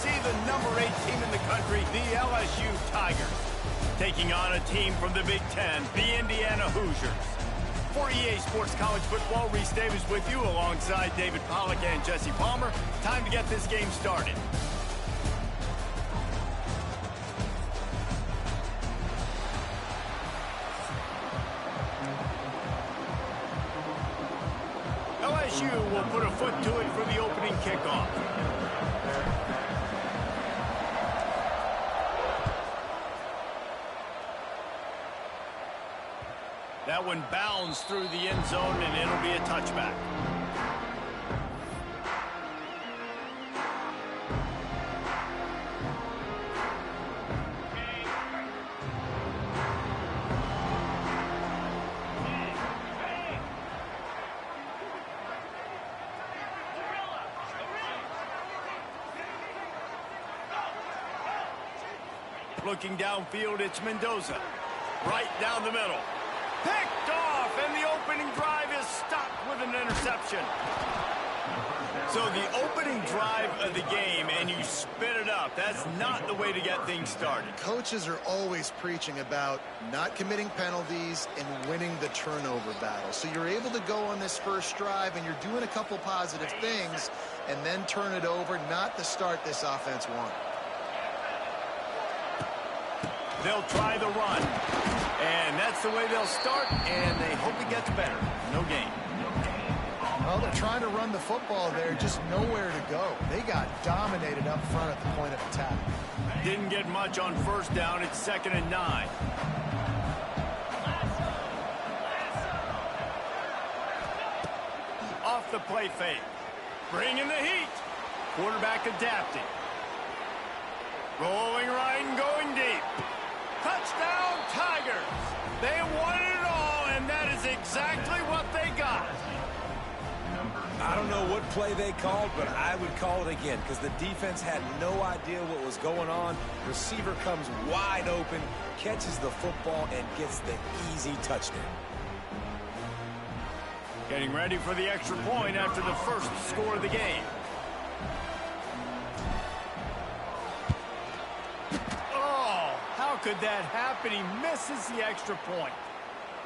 see the #8 team in the country, the LSU Tigers, taking on a team from the Big Ten, the Indiana Hoosiers. For EA Sports College Football, Reese Davis with you alongside David Pollack and Jesse Palmer. Time to get this game started. LSU will put a foot to it for the opening kickoff. That one bounds through the end zone, and it'll be a touchback. Looking downfield, it's Mendoza. Right down the middle. Picked off, and the opening drive is stopped with an interception. So the opening drive of the game, and you spit it up. That's not the way to get things started. Coaches are always preaching about not committing penalties and winning the turnover battle. So you're able to go on this first drive, and you're doing a couple positive things, and then turn it over, not the start this offense wanted. They'll try the run. And that's the way they'll start, and they hope it gets better. No gain. Well, they're trying to run the football there, just nowhere to go. They got dominated up front at the point of attack. Didn't get much on first down. It's 2nd and 9. Off the play fake. Bringing the heat. Quarterback adapting. Rolling right and going deep. Touchdown, Tigers! They wanted it all, and that is exactly what they got. I don't know what play they called, but I would call it again because the defense had no idea what was going on. Receiver comes wide open, catches the football, and gets the easy touchdown. Getting ready for the extra point after the first score of the game. How could that happen? He misses the extra point.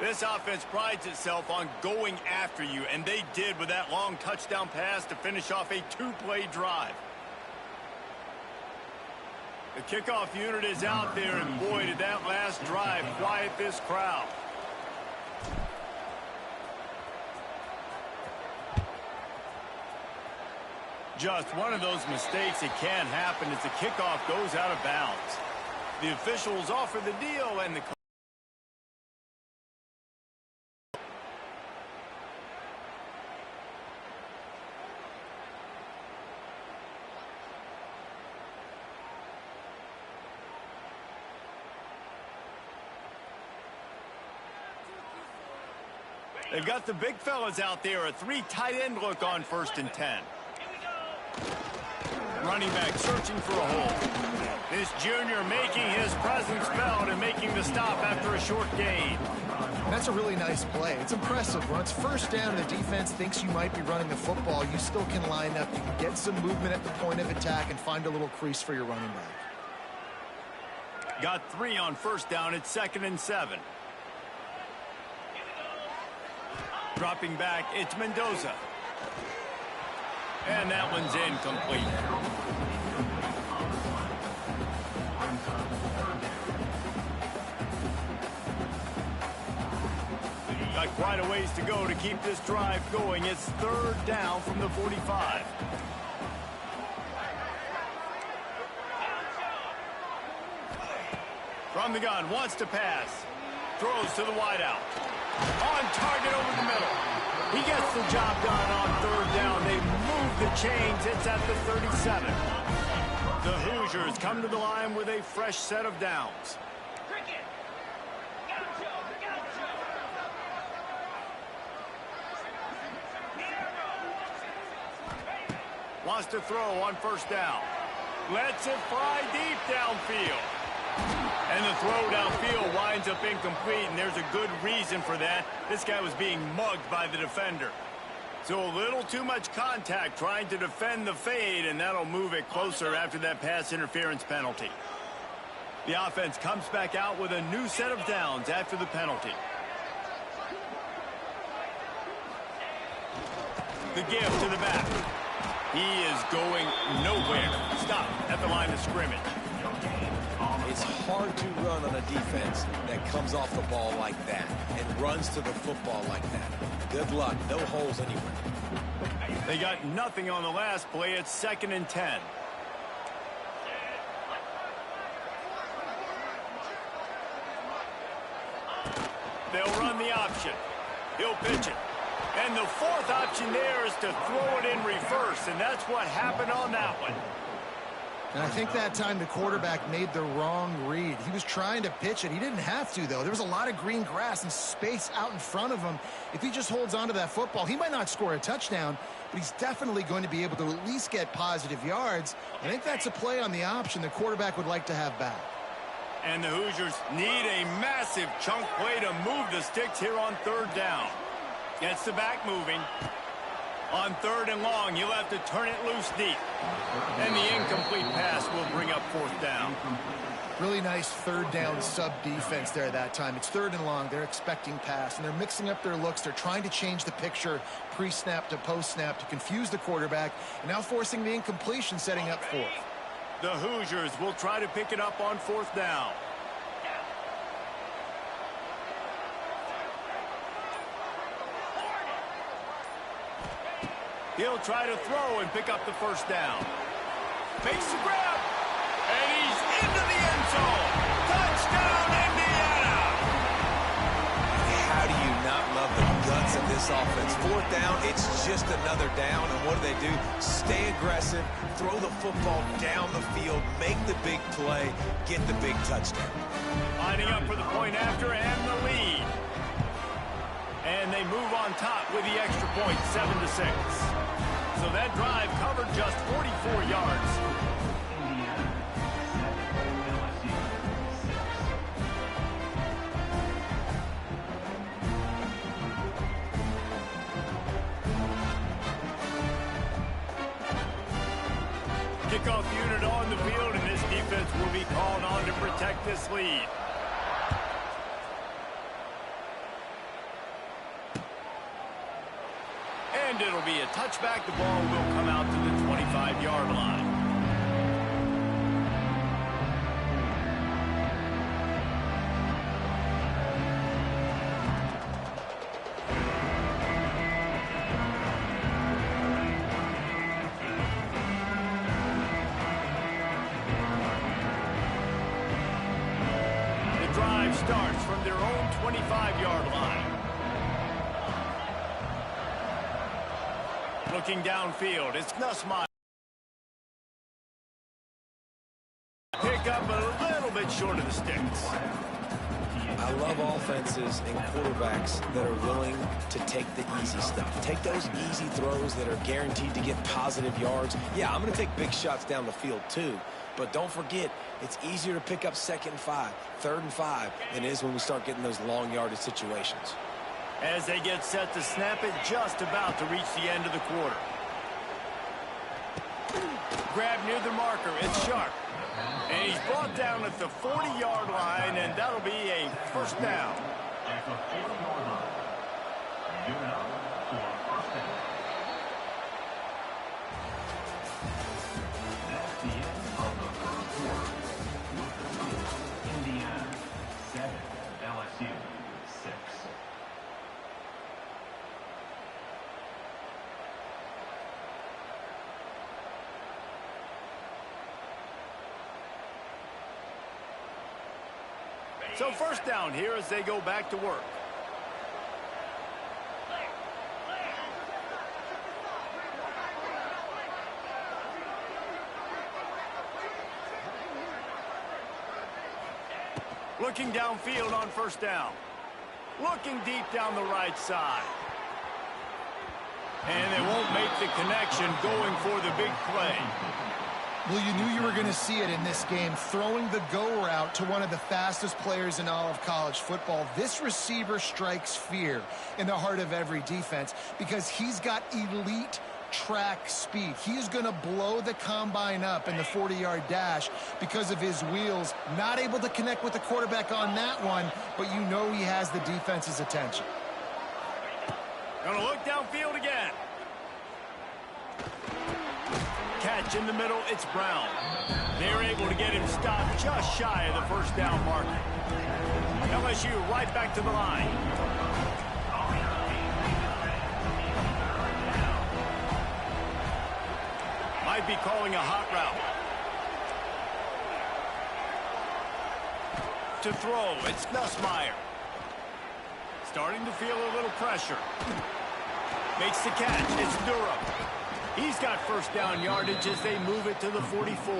This offense prides itself on going after you, and they did with that long touchdown pass to finish off a 2-play drive. The kickoff unit is out there, and boy, did that last drive quiet this crowd. Just one of those mistakes that can happen as the kickoff goes out of bounds. The officials offer the deal, and the they've got the big fellas out there. A 3 tight end look on 1st and 10. Running back searching for a hole. This junior making his presence felt and making the stop after a short gain. That's a really nice play. It's impressive. When it's first down and the defense thinks you might be running the football, you still can line up. You can get some movement at the point of attack and find a little crease for your running back. Got 3 on first down. It's 2nd and 7. Dropping back, it's Mendoza. And that one's incomplete. Got quite a ways to go to keep this drive going. It's 3rd down from the 45. From the gun, wants to pass. Throws to the wideout. On target over the middle. He gets the job done on 3rd down. They move the chains. It's at the 37. The Hoosiers come to the line with a fresh set of downs. Wants to throw on 1st down. Lets it fly deep downfield. And the throw downfield winds up incomplete, and there's a good reason for that. This guy was being mugged by the defender. So a little too much contact trying to defend the fade, and that'll move it closer after that pass interference penalty. The offense comes back out with a new set of downs after the penalty. The give to the back. He is going nowhere. Stop at the line of scrimmage. It's hard to run on a defense that comes off the ball like that and runs to the football like that. Good luck. No holes anywhere. They got nothing on the last play. It's 2nd and 10. They'll run the option. He'll pitch it. And the 4th option there is to throw it in reverse, and that's what happened on that one. And I think that time the quarterback made the wrong read. He was trying to pitch it. He didn't have to, though. There was a lot of green grass and space out in front of him. If he just holds on to that football, he might not score a touchdown, but he's definitely going to be able to at least get positive yards. I think that's a play on the option the quarterback would like to have back. And the Hoosiers need a massive chunk play to move the sticks here on 3rd down. Gets the back moving. On 3rd and long, he'll have to turn it loose deep. And the incomplete pass will bring up 4th down. Really nice 3rd down sub-defense there that time. It's 3rd and long. They're expecting pass, and they're mixing up their looks. They're trying to change the picture pre-snap to post-snap to confuse the quarterback, and now forcing the incompletion, setting up 4th. The Hoosiers will try to pick it up on 4th down. He'll try to throw and pick up the 1st down. Makes the grab. And he's into the end zone. Touchdown, Indiana! How do you not love the guts of this offense? 4th down, it's just another down. And what do? Stay aggressive, throw the football down the field, make the big play, get the big touchdown. Lining up for the point after and the lead. And they move on top with the extra point, 7-6. So that drive covered just 44 yards. Kickoff unit on the field, and this defense will be called on to protect this lead. And it'll be a touchback. The ball will come out to the 25-yard line. The drive starts from their own 25-yard line. Looking downfield, it's Nussmeier. Pick up a little bit short of the sticks. I love offenses and quarterbacks that are willing to take the easy stuff. Take those easy throws that are guaranteed to get positive yards. Yeah, I'm going to take big shots down the field too. But don't forget, it's easier to pick up 2nd and 5, 3rd and 5 than it is when we start getting those long yardage situations. As they get set to snap it, just about to reach the end of the quarter. Grab near the marker, it's Sharp. And he's brought down at the 40-yard line, and that'll be a 1st down. At the 40-yard line, unit up for 1st down. That's the end of the 3rd quarter. Indiana 7, LSU 6. So 1st down here as they go back to work. Looking downfield on 1st down. Looking deep down the right side. And they won't make the connection going for the big play. Well, you knew you were going to see it in this game, throwing the go route to one of the fastest players in all of college football. This receiver strikes fear in the heart of every defense because he's got elite track speed. He is going to blow the combine up in the 40-yard dash because of his wheels. Not able to connect with the quarterback on that one, but you know he has the defense's attention. Gonna look downfield again. Catch in the middle, it's Brown. They're able to get him stopped just shy of the first down marker. LSU right back to the line. Might be calling a hot route. To throw, it's Nussmeier. Starting to feel a little pressure. Makes the catch, it's Durham. He's got first down yardage as they move it to the 44.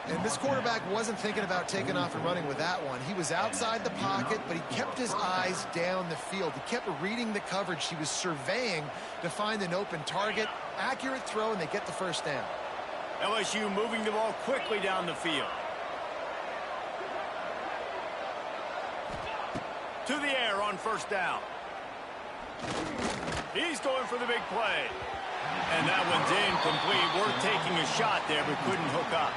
And this quarterback wasn't thinking about taking off and running with that one. He was outside the pocket, but he kept his eyes down the field. He kept reading the coverage. He was surveying to find an open target. Accurate throw, and they get the first down. LSU moving the ball quickly down the field. To the air on first down. He's going for the big play. And that one's incomplete. We're taking a shot there, but couldn't hook up.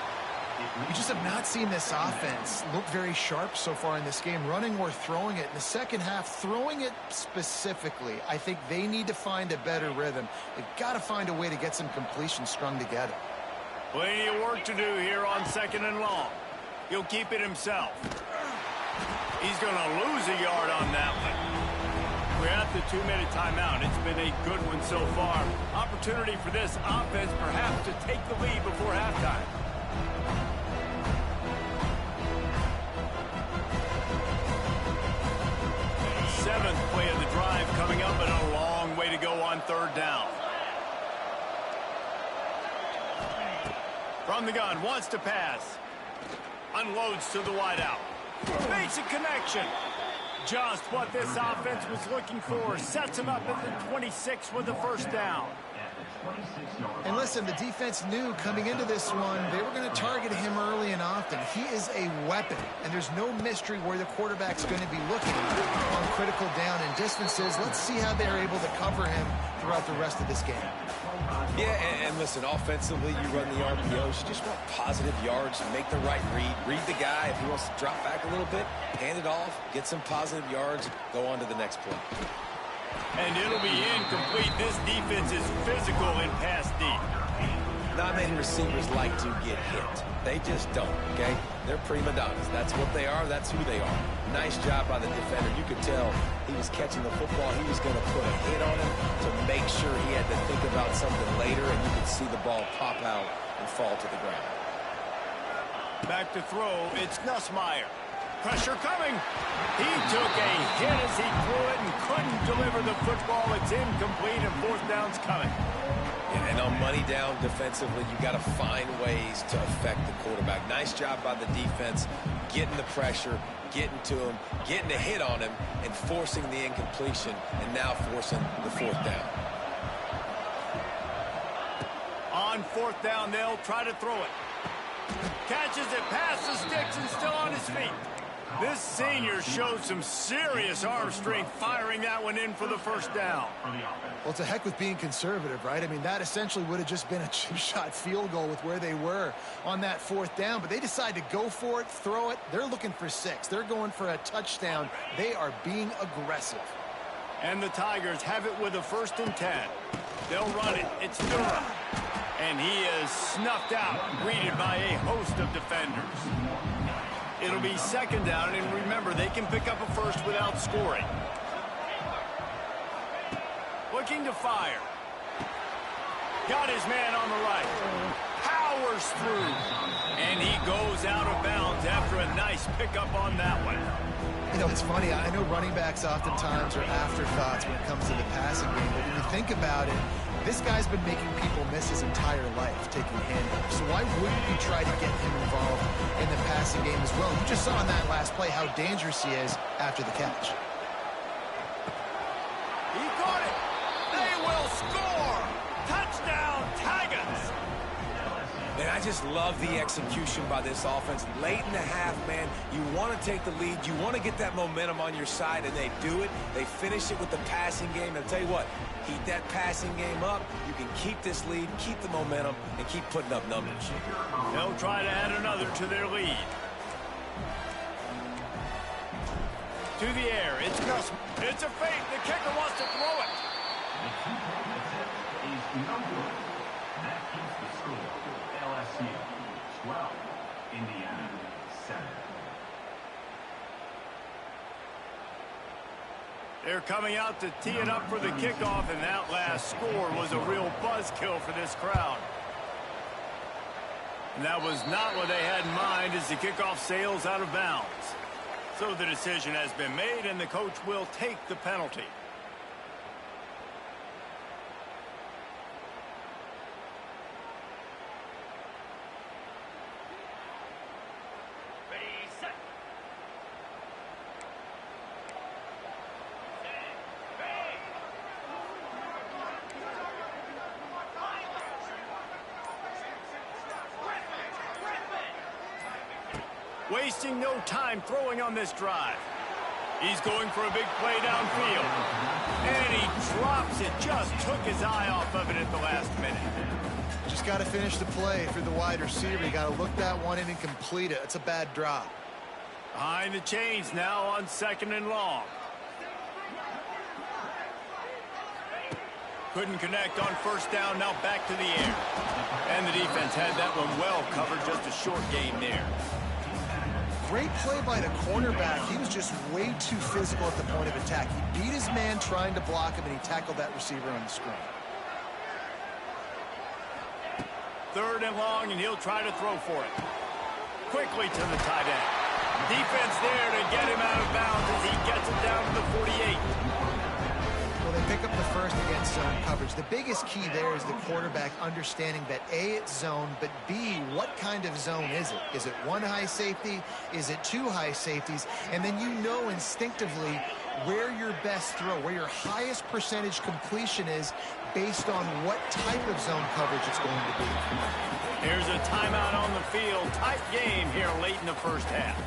We just have not seen this offense look very sharp so far in this game, running or throwing it. In the second half, throwing it specifically, I think they need to find a better rhythm. They've got to find a way to get some completions strung together. Plenty of work to do here on second and long. He'll keep it himself. He's going to lose a yard on that one. We're at the 2-minute timeout. It's been a good one so far. Opportunity for this offense perhaps to take the lead before halftime. Seventh play of the drive coming up, and a long way to go on third down. From the gun, wants to pass. Unloads to the wideout. Makes a connection. Just what this offense was looking for. Sets him up at the 26 with the first down. And listen, the defense knew coming into this one, they were going to target him early and often. He is a weapon, and there's no mystery where the quarterback's going to be looking on critical down and distances. Let's see how they're able to cover him throughout the rest of this game. Yeah, and listen, offensively, you run the RPOs. You just want positive yards, make the right read. Read the guy. If he wants to drop back a little bit, hand it off, get some positive yards, go on to the next play. And it'll be incomplete. This defense is physical in pass deep. Not many receivers like to get hit. They just don't, okay? They're prima donnas. That's what they are. That's who they are. Nice job by the defender. You could tell he was catching the football. He was going to put a hit on him to make sure he had to think about something later, and you could see the ball pop out and fall to the ground. Back to throw. It's Nussmeier. Pressure coming. He took a hit as he threw it and couldn't deliver the football. It's incomplete, and fourth down's coming. Yeah, and on money down defensively, you got to find ways to affect the quarterback. Nice job by the defense, getting the pressure, getting to him, getting a hit on him, and forcing the incompletion, and now forcing the fourth down. On fourth down, they'll try to throw it. Catches it past the sticks and still on his feet. This senior showed some serious arm strength firing that one in for the first down. Well, to heck with being conservative, right? I mean, that essentially would have just been a chip-shot field goal with where they were on that fourth down. But they decide to go for it, throw it. They're looking for 6. They're going for a touchdown. They are being aggressive. And the Tigers have it with a 1st and 10. They'll run it. It's Durham. And he is snuffed out, greeted by a host of defenders. It'll be 2nd down, and remember, they can pick up a first without scoring. Looking to fire. Got his man on the right. Powers through. And he goes out of bounds after a nice pickup on that one. You know, it's funny. I know running backs oftentimes are afterthoughts when it comes to the passing game, but when you think about it, this guy's been making people miss his entire life taking handoffs. So why wouldn't you try to get him involved in the passing game as well? You just saw in that last play how dangerous he is after the catch. He caught it. They will score. Touchdown, Tigers. And I just love the execution by this offense. Late in the half, man, you want to take the lead. You want to get that momentum on your side, and they do it. They finish it with the passing game. And I'll tell you what, keep that passing game up. You can keep this lead, keep the momentum, and keep putting up numbers. They'll try to add another to their lead. To the air, it's a fake. The kicker wants to throw it. The two-point attempt is no good. That keeps the score. LSU 12, Indiana 7. They're coming out to tee it up for the kickoff, and that last score was a real buzzkill for this crowd. And that was not what they had in mind as the kickoff sails out of bounds. So the decision has been made, and the coach will take the penalty. Wasting no time throwing on this drive. He's going for a big play downfield. And he drops it. Just took his eye off of it at the last minute. Just got to finish the play through the wide receiver. You got to look that one in and complete it. It's a bad drop. Behind the chains now on 2nd and long. Couldn't connect on 1st down. Now back to the air. And the defense had that one well covered. Just a short gain there. Great play by the cornerback. He was just way too physical at the point of attack. He beat his man trying to block him, and he tackled that receiver on the screen. 3rd and long, and he'll try to throw for it. Quickly to the tight end. Defense there to get him out of bounds as he gets it down to the 48. Well, they pick up the first against zone coverage. The biggest key there is the quarterback understanding that A, it's zone, but B, what kind of zone is it? Is it one high safety? Is it two high safeties? And then you know instinctively where your best throw, where your highest percentage completion is based on what type of zone coverage it's going to be. Here's a timeout on the field. Tight game here late in the first half.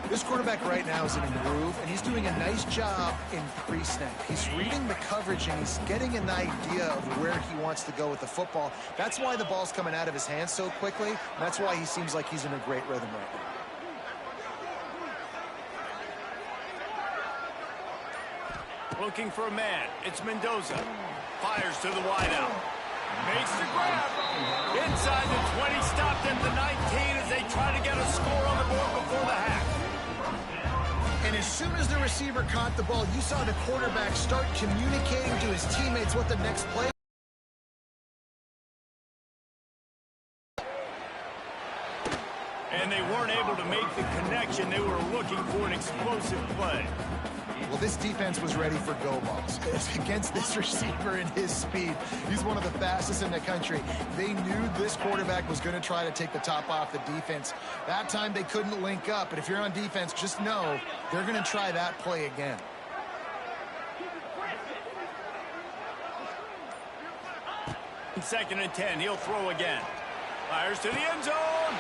This quarterback right now is in a groove, and he's doing a nice job in pre-snap. He's reading the coverage, and he's getting an idea of where he wants to go with the football. That's why the ball's coming out of his hands so quickly, and that's why he seems like he's in a great rhythm right now. Looking for a man. It's Mendoza. Fires to the wideout. Makes the grab. Inside the 20, stopped at the 19 as they try to get a score on the board before the half. And as soon as the receiver caught the ball, you saw the quarterback start communicating to his teammates what the next play. And they weren't able to make the connection. They were looking for an explosive play. Well, this defense was ready for go balls. Against this receiver and his speed, he's one of the fastest in the country. They knew this quarterback was going to try to take the top off the defense. That time they couldn't link up, but if you're on defense, just know they're going to try that play again. In 2nd and 10, he'll throw again. Fires to the end zone,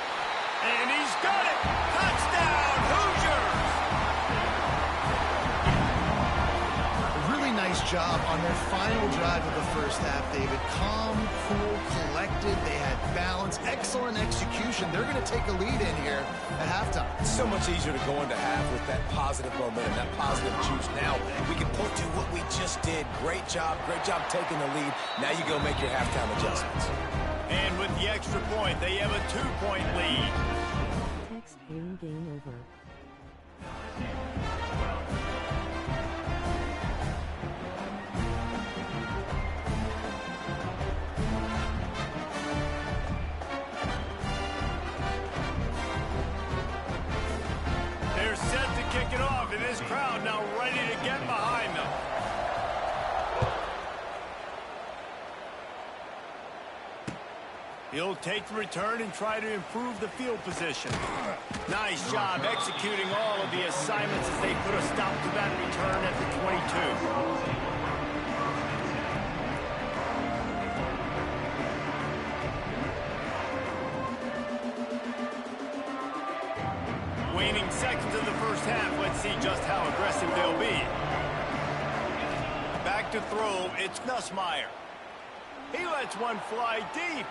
and he's got it. Touchdown, Hoosiers! Nice job on their final drive of the first half, David. Calm, cool, collected. They had balance, excellent execution. They're going to take a lead in here at halftime. It's so much easier to go into half with that positive momentum, that positive juice. Now we can point to what we just did. Great job taking the lead. Now you go make your halftime adjustments. And with the extra point, they have a 2-point lead. Text game over. Kick it off, and this crowd now ready to get behind them. He'll take the return and try to improve the field position. Nice job executing all of the assignments as they put a stop to that return at the 22. Waning seconds of the first half. Let's see just how aggressive they'll be. Back to throw. It's Nussmeier. He lets one fly deep.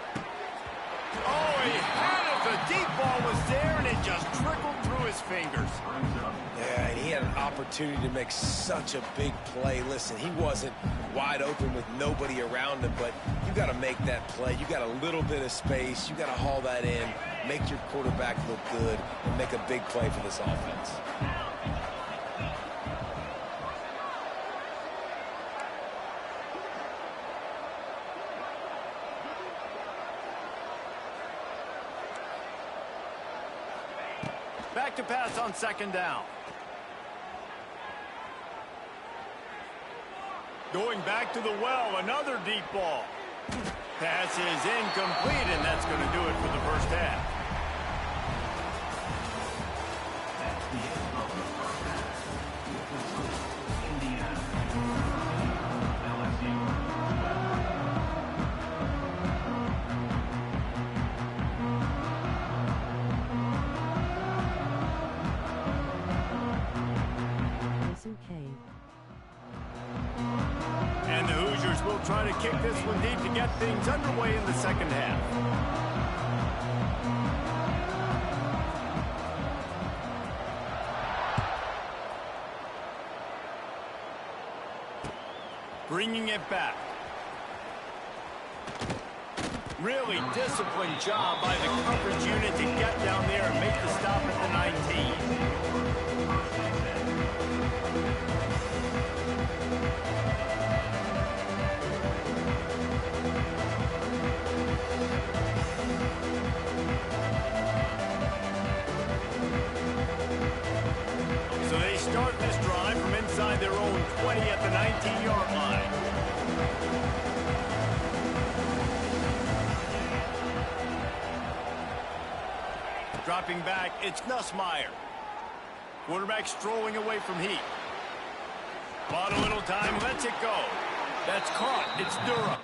Oh, he had it. The deep ball was there, and it just trickled through his fingers. Yeah, and he had an opportunity to make such a big play. Listen, he wasn't wide open with nobody around him, but you got to make that play. You got a little bit of space. You got to haul that in, make your quarterback look good, and make a big play for this offense. Back to pass on second down. Going back to the well, another deep ball. Pass is incomplete, and that's going to do it for the first half. That's the end of the first half. Indiana. LSU. It's okay. And the Hoosiers will try to kick this one deep to get things underway in the second half. Bringing it back. Really disciplined job by the coverage unit to get down there and make the stop at the 19. So they start this drive from inside their own 20 at the 19-yard line. Dropping back, it's Nussmeier. Quarterback strolling away from heat. Bought a little time, lets it go. That's caught. It's Durham.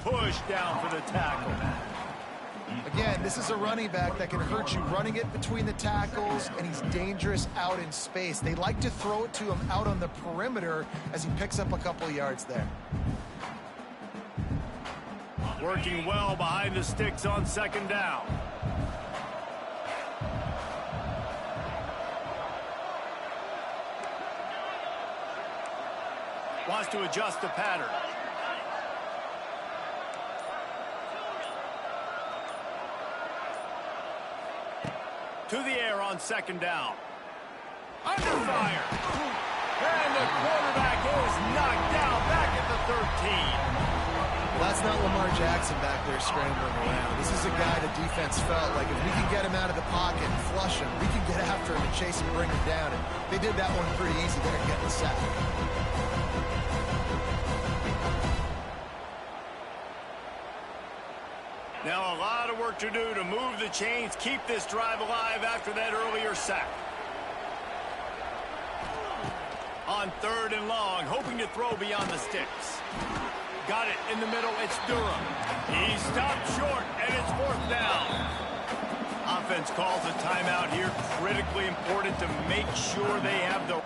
Push down for the tackle. Again, this is a running back that can hurt you running it between the tackles, and he's dangerous out in space. They like to throw it to him out on the perimeter as he picks up a couple yards there. Working well behind the sticks on second down. Wants to adjust the pattern. To the air on second down. Under fire. And the quarterback is knocked down back at the 13. Well, that's not Lamar Jackson back there scrambling around. This is a guy the defense felt like if we can get him out of the pocket and flush him, we can get after him and chase him, bring him down. And they did that one pretty easy there, getting the sack. Now a lot of work to do to move the chains, keep this drive alive after that earlier sack. On third and long, hoping to throw beyond the sticks. Got it in the middle, it's Durham. He stopped short, and it's fourth down. Offense calls a timeout here, critically important to make sure they have the...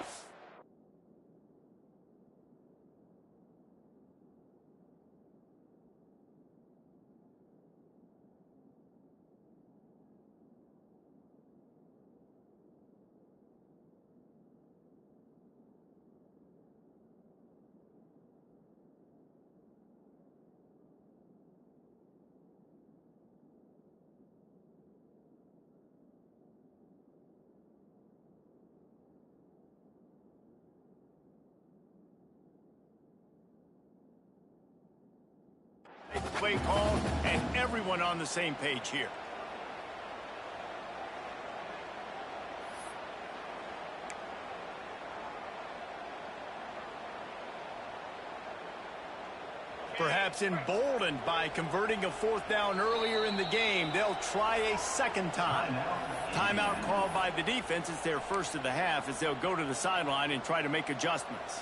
play called, and everyone on the same page here. Perhaps emboldened by converting a fourth down earlier in the game, they'll try a second time. Timeout called by the defense. It's their first of the half as they'll go to the sideline and try to make adjustments.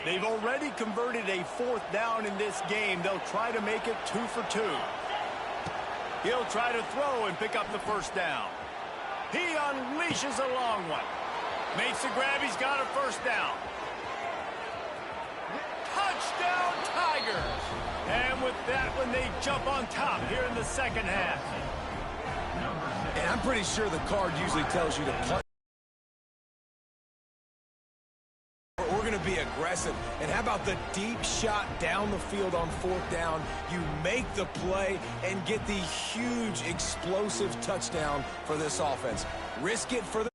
They've already converted a fourth down in this game. They'll try to make it 2 for 2. He'll try to throw and pick up the first down. He unleashes a long one. Makes the grab. He's got a first down. Touchdown, Tigers. And with that one, they jump on top here in the second half. And I'm pretty sure the card usually tells you to punt. We're going to be aggressive. And how about the deep shot down the field on fourth down? You make the play and get the huge explosive touchdown for this offense. Risk it for the